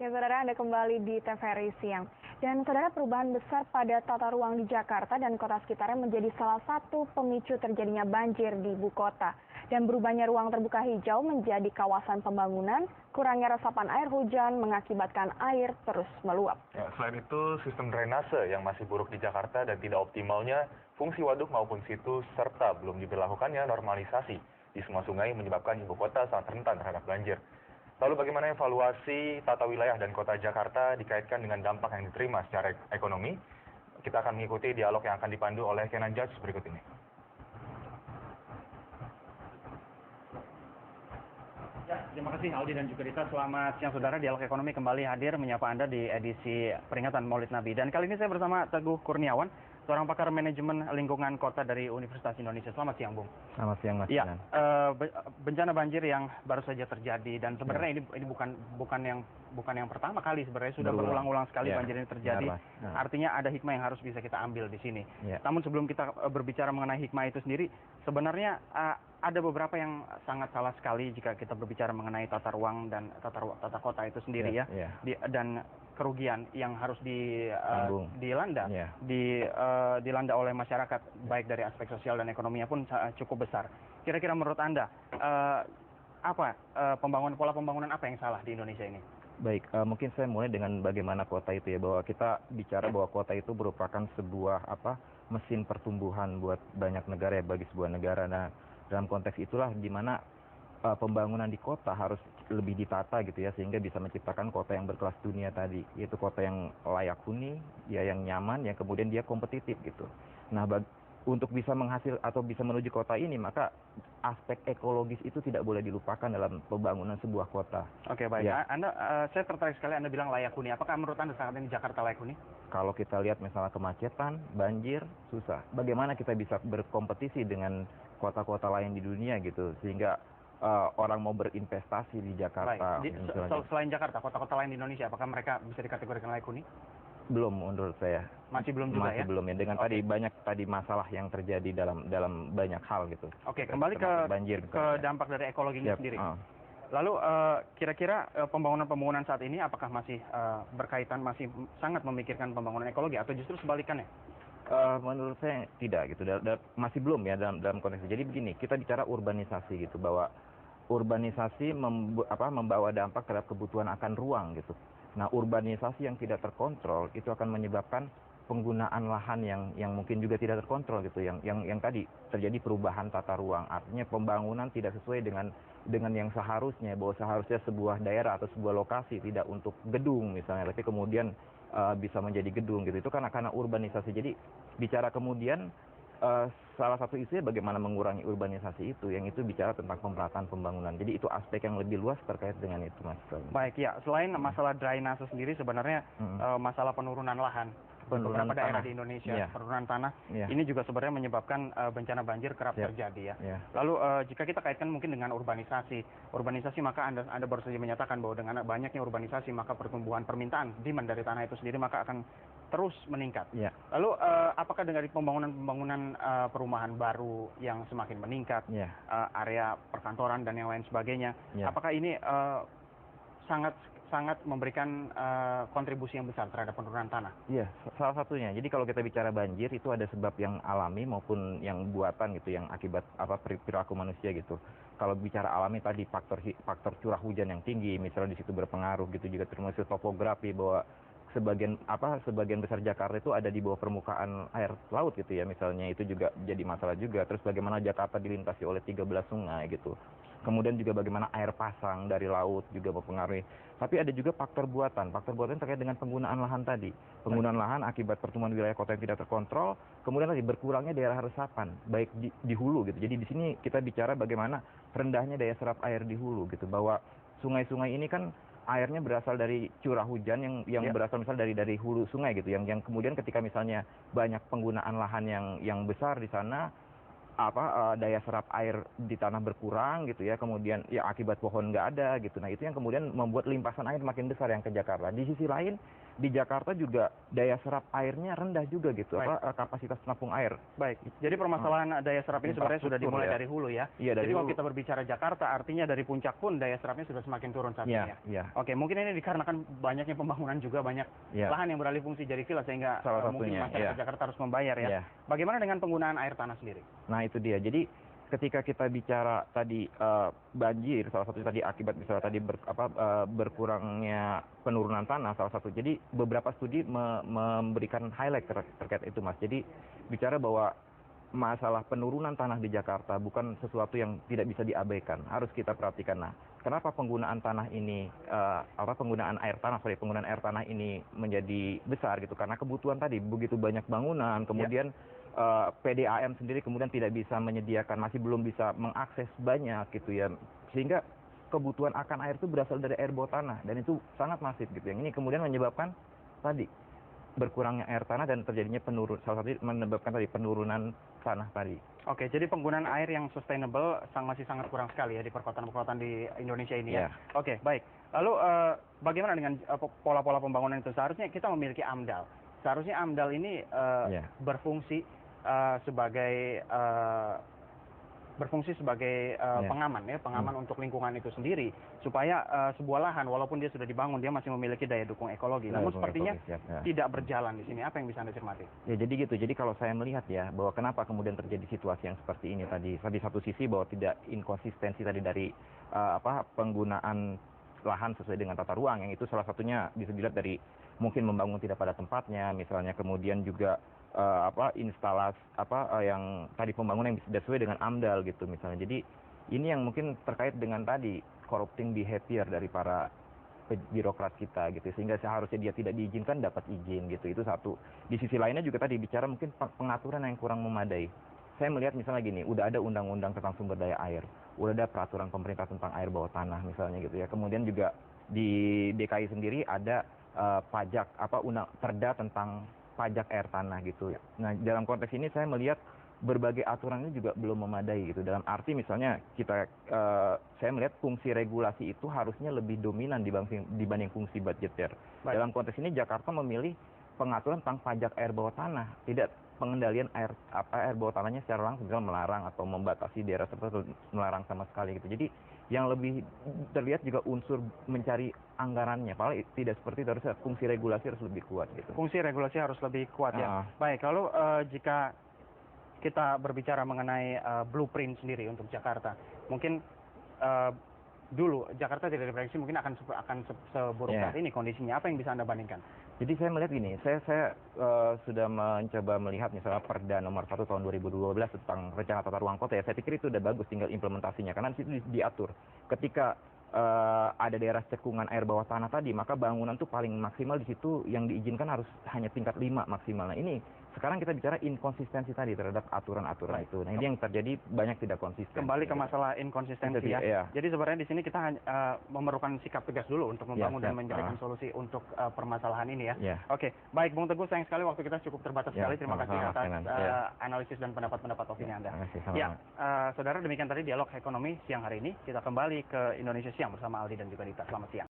Ya, saudara, Anda kembali di TVRI Siang. Dan saudara, perubahan besar pada tata ruang di Jakarta dan kota sekitarnya menjadi salah satu pemicu terjadinya banjir di ibu kota. Dan berubahnya ruang terbuka hijau menjadi kawasan pembangunan, kurangnya resapan air hujan mengakibatkan air terus meluap. Ya, selain itu, sistem drainase yang masih buruk di Jakarta dan tidak optimalnya fungsi waduk maupun situs serta belum diberlakukannya normalisasi di semua sungai menyebabkan ibu kota sangat rentan terhadap banjir. Lalu bagaimana evaluasi tata wilayah dan kota Jakarta dikaitkan dengan dampak yang diterima secara ekonomi? Kita akan mengikuti dialog yang akan dipandu oleh Kenan Judge berikut ini. Ya, terima kasih Aldi dan juga Dita. Selamat siang saudara, Dialog Ekonomi kembali hadir menyapa Anda di edisi peringatan Maulid Nabi. Dan kali ini saya bersama Teguh Kurniawan, seorang pakar manajemen lingkungan kota dari Universitas Indonesia. Selamat siang, Bung. Selamat siang, Mas. Ya, bencana banjir yang baru saja terjadi dan sebenarnya ini bukan yang pertama kali, sebenarnya sudah berulang-ulang sekali banjir ini terjadi. Artinya ada hikmah yang harus bisa kita ambil di sini. Namun sebelum kita berbicara mengenai hikmah itu sendiri, sebenarnya ada beberapa yang sangat salah sekali jika kita berbicara mengenai tata ruang dan tata kota itu sendiri dan kerugian yang harus dilanda oleh masyarakat baik dari aspek sosial dan ekonominya pun cukup besar. Kira-kira menurut Anda pola pembangunan apa yang salah di Indonesia ini? Baik, mungkin saya mulai dengan bagaimana kota itu ya, bahwa kita bicara bahwa kota itu merupakan sebuah mesin pertumbuhan buat banyak negara ya, bagi sebuah negara. Nah, dalam konteks itulah di mana pembangunan di kota harus lebih ditata gitu ya, sehingga bisa menciptakan kota yang berkelas dunia tadi, yaitu kota yang layak huni, ya, yang nyaman, yang kemudian dia kompetitif gitu. Nah, untuk bisa menghasil atau bisa menuju kota ini, maka aspek ekologis itu tidak boleh dilupakan dalam pembangunan sebuah kota. Oke, baik. Ya. Saya tertarik sekali Anda bilang layak huni. Apakah menurut Anda saat ini Jakarta layak huni? Kalau kita lihat misalnya kemacetan, banjir, susah. Bagaimana kita bisa berkompetisi dengan kota-kota lain di dunia gitu, sehingga orang mau berinvestasi di Jakarta. Baik. Selain Jakarta, kota-kota lain di Indonesia, apakah mereka bisa dikategorikan layak huni? Belum, menurut saya. Masih belum juga ya? Masih belum ya. Dengan tadi masalah yang terjadi dalam banyak hal gitu. Oke, kembali ke banjir, ke dampak dari ekologinya sendiri. Lalu kira-kira pembangunan saat ini apakah masih berkaitan, masih sangat memikirkan pembangunan ekologi atau justru sebalikannya? Menurut saya tidak gitu. Masih belum ya dalam konteks. Jadi begini, kita bicara urbanisasi gitu, bahwa urbanisasi membawa dampak terhadap kebutuhan akan ruang gitu. Nah, urbanisasi yang tidak terkontrol itu akan menyebabkan penggunaan lahan yang mungkin juga tidak terkontrol gitu, yang tadi terjadi perubahan tata ruang. Artinya pembangunan tidak sesuai dengan yang seharusnya, bahwa seharusnya sebuah daerah atau sebuah lokasi tidak untuk gedung misalnya, tapi kemudian bisa menjadi gedung gitu. Itu karena urbanisasi. Jadi bicara kemudian salah satu isunya bagaimana mengurangi urbanisasi itu, yang itu bicara tentang pemerataan pembangunan. Jadi itu aspek yang lebih luas terkait dengan itu, Mas. Baik, ya. Selain masalah drainase sendiri, sebenarnya masalah penurunan lahan beberapa daerah di Indonesia, penurunan tanah, ini juga sebenarnya menyebabkan bencana banjir kerap terjadi ya. Lalu jika kita kaitkan mungkin dengan urbanisasi maka Anda baru saja menyatakan bahwa dengan banyaknya urbanisasi maka pertumbuhan permintaan demand dari tanah itu sendiri maka akan terus meningkat. Lalu apakah dengan pembangunan perumahan baru yang semakin meningkat, area perkantoran dan yang lain sebagainya, apakah ini sangat memberikan kontribusi yang besar terhadap penurunan tanah? Iya, salah satunya. Jadi kalau kita bicara banjir itu ada sebab yang alami maupun yang buatan gitu, yang akibat perilaku manusia gitu. Kalau bicara alami tadi faktor curah hujan yang tinggi, misalnya di situ berpengaruh gitu, juga termasuk topografi, bahwa sebagian besar Jakarta itu ada di bawah permukaan air laut gitu ya, misalnya itu juga jadi masalah juga. Terus bagaimana Jakarta dilintasi oleh 13 sungai gitu. Kemudian juga bagaimana air pasang dari laut juga mempengaruhi. Tapi ada juga faktor buatan terkait dengan penggunaan lahan tadi. Penggunaan lahan akibat pertumbuhan wilayah kota yang tidak terkontrol, kemudian tadi berkurangnya daerah resapan, baik di hulu gitu. Jadi di sini kita bicara bagaimana rendahnya daya serap air di hulu gitu, bahwa sungai-sungai ini kan airnya berasal dari curah hujan yang berasal misal dari hulu sungai gitu, yang kemudian ketika misalnya banyak penggunaan lahan yang besar di sana, daya serap air di tanah berkurang gitu ya, kemudian ya akibat pohon nggak ada gitu. Nah itu yang kemudian membuat limpasan air makin besar yang ke Jakarta. Di sisi lain di Jakarta juga daya serap airnya rendah juga gitu, kapasitas penampung air. Baik, jadi permasalahan daya serap ini sebenarnya sudah dimulai dari hulu ya. Iya, dari jadi hulu. kalau kita berbicara Jakarta, artinya dari puncak pun daya serapnya sudah semakin turun saat ini ya. Iya. Oke, mungkin ini dikarenakan banyaknya pembangunan juga, banyak lahan yang beralih fungsi jadi villa sehingga mungkin masyarakat Jakarta harus membayar ya. Bagaimana dengan penggunaan air tanah sendiri? Nah itu dia. Jadi ketika kita bicara tadi banjir, salah satu tadi akibat misalnya tadi berkurangnya penurunan tanah salah satu. Jadi beberapa studi memberikan highlight terkait itu, Mas. Jadi bicara bahwa masalah penurunan tanah di Jakarta bukan sesuatu yang tidak bisa diabaikan, harus kita perhatikan. Nah, kenapa penggunaan tanah ini penggunaan air tanah ini menjadi besar gitu? Karena kebutuhan tadi begitu banyak bangunan, kemudian PDAM sendiri kemudian tidak bisa menyediakan, masih belum bisa mengakses banyak gitu ya, sehingga kebutuhan akan air itu berasal dari air bawah tanah dan itu sangat masif gitu. Yang ini kemudian menyebabkan tadi berkurangnya air tanah dan terjadinya salah satu menyebabkan tadi penurunan tanah tadi. Oke, jadi penggunaan air yang sustainable masih sangat kurang sekali ya di perkotaan-perkotaan di Indonesia ini ya. Oke, baik. Lalu bagaimana dengan pola-pola pembangunan itu? Seharusnya kita memiliki AMDAL. Seharusnya AMDAL ini berfungsi sebagai pengaman untuk lingkungan itu sendiri, supaya sebuah lahan walaupun dia sudah dibangun dia masih memiliki daya dukung ekologi. Namun sepertinya tidak berjalan di sini. Apa yang bisa Anda cermati? Ya jadi gitu. Jadi kalau saya melihat ya bahwa kenapa kemudian terjadi situasi yang seperti ini tadi satu sisi bahwa tidak inkonsistensi tadi dari penggunaan lahan sesuai dengan tata ruang, yang itu salah satunya bisa dilihat dari mungkin membangun tidak pada tempatnya misalnya, kemudian juga instalasi yang tadi pembangunan yang tidak sesuai dengan AMDAL gitu misalnya. Jadi ini yang mungkin terkait dengan tadi corrupting behavior dari para birokrat kita gitu, sehingga seharusnya dia tidak diizinkan dapat izin gitu. Itu satu. Di sisi lainnya juga tadi bicara mungkin pengaturan yang kurang memadai. Saya melihat misalnya gini, udah ada undang-undang tentang sumber daya air, udah ada peraturan pemerintah tentang air bawah tanah misalnya gitu ya. Kemudian juga di DKI sendiri ada pajak perda tentang pajak air tanah gitu. Nah, dalam konteks ini saya melihat berbagai aturannya juga belum memadai gitu. Dalam arti misalnya saya melihat fungsi regulasi itu harusnya lebih dominan dibanding fungsi budgeter. Dalam konteks ini Jakarta memilih pengaturan tentang pajak air bawah tanah, tidak pengendalian air bawah tanahnya secara langsung, misalnya melarang atau membatasi daerah tertentu, melarang sama sekali gitu. Jadi yang lebih terlihat juga unsur mencari anggarannya. Padahal tidak seperti itu, harusnya fungsi regulasi harus lebih kuat gitu. Fungsi regulasi harus lebih kuat ya. Baik, lalu jika kita berbicara mengenai blueprint sendiri untuk Jakarta, mungkin dulu Jakarta tidak diprediksi mungkin akan seburuk saat ini kondisinya. Apa yang bisa Anda bandingkan? Jadi saya melihat gini, saya sudah mencoba melihat misalnya Perda nomor 1 tahun 2012 tentang rencana tata ruang kota ya. Saya pikir itu udah bagus, tinggal implementasinya karena di situ diatur ketika ada daerah cekungan air bawah tanah tadi, maka bangunan tuh paling maksimal di situ yang diizinkan harus hanya tingkat 5 maksimal. Nah ini sekarang kita bicara inkonsistensi tadi terhadap aturan-aturan itu. Nah ini yang terjadi, banyak tidak konsisten. Kembali ke masalah inkonsistensi ya. Jadi sebenarnya di sini kita memerlukan sikap tegas dulu untuk membangun dan mencarikan solusi untuk permasalahan ini ya. Oke, baik Bung Teguh, sayang sekali waktu kita cukup terbatas sekali. Terima kasih atas analisis dan pendapat-pendapat opini Anda. Ya, saudara, demikian tadi dialog ekonomi siang hari ini. Kita kembali ke Indonesia Siang bersama Aldi dan juga Dita. Selamat siang.